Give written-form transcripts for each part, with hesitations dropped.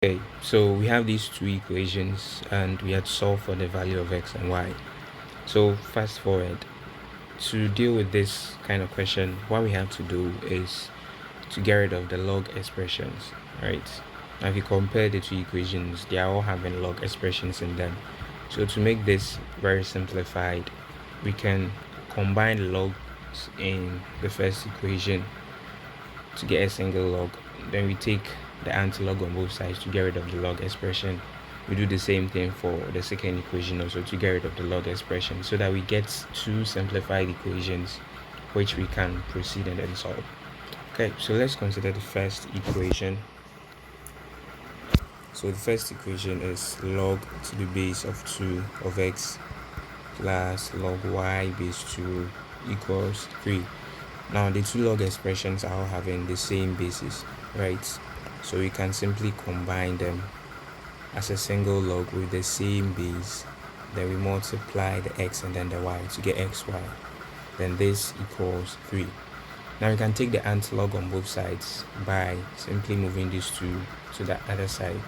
Okay, so we have these two equations and we had to solve for the value of x and y. So fast forward, to deal with this kind of question, what we have to do is to get rid of the log expressions, right? Now if you compare the two equations, they are all having log expressions in them. So to make this very simplified, we can combine logs in the first equation to get a single log. Then we take the antilog on both sides to get rid of the log expression. We do the same thing for the second equation also to get rid of the log expression so that we get two simplified equations which we can proceed and then solve. Okay, so let's consider the first equation. So the first equation is log to the base of 2 of x plus log y base 2 equals 3. Now the two log expressions are all having the same basis, right? So we can simply combine them as a single log with the same base. Then we multiply the x and then the y to get xy. Then this equals 3. Now we can take the antilog on both sides by simply moving these two to the other side.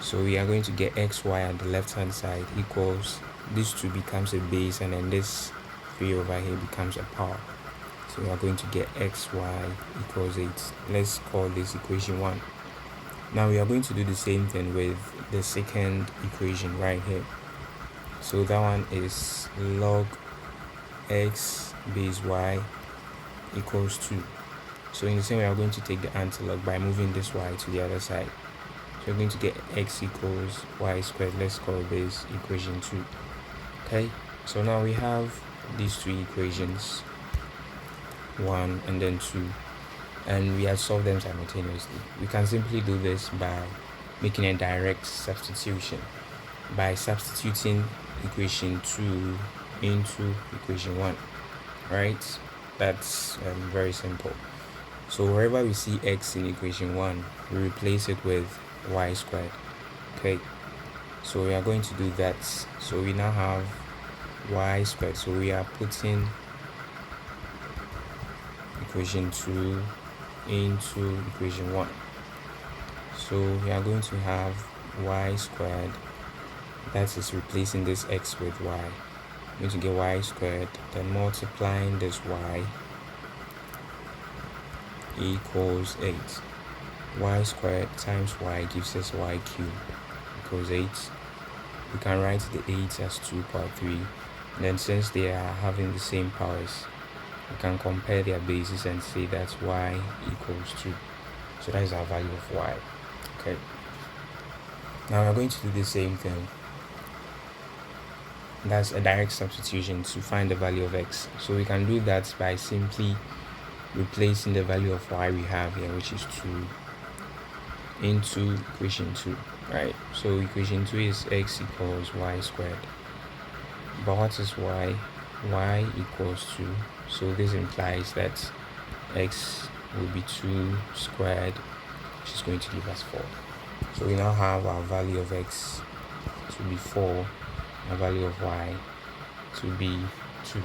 So we are going to get xy at the left hand side equals, this 2 becomes a base and then this 3 over here becomes a power. So we are going to get xy equals 8. Let's call this equation 1. Now we are going to do the same thing with the second equation right here. So that one is log x base y equals 2. So in the same way, we are going to take the antilog by moving this y to the other side. So we're going to get x equals y squared. Let's call this equation 2. Okay, so now we have these two equations, 1 and then 2, and we have solved them simultaneously. We can simply do this by making a direct substitution, by substituting equation 2 into equation 1, right? That's very simple. So wherever we see x in equation 1, we replace it with y squared. Okay, so we are going to do that. So we now have y squared. So we are putting equation 2 into equation 1. So we are going to have y squared, that is replacing this x with y. We're going to get y squared, then multiplying this y equals 8. Y squared times y gives us y cubed equals 8. We can write the 8 as 2 power 3. And then since they are having the same powers, we can compare their bases and say that y equals 2. So that is our value of y. Okay. Now we're going to do the same thing. That's a direct substitution to find the value of x. So we can do that by simply replacing the value of y we have here, which is 2, into equation 2, right? So equation 2 is x equals y squared. But what is y? Y equals 2. So this implies that x will be 2 squared, which is going to give us 4. So we now have our value of x to be 4, our value of y to be 2.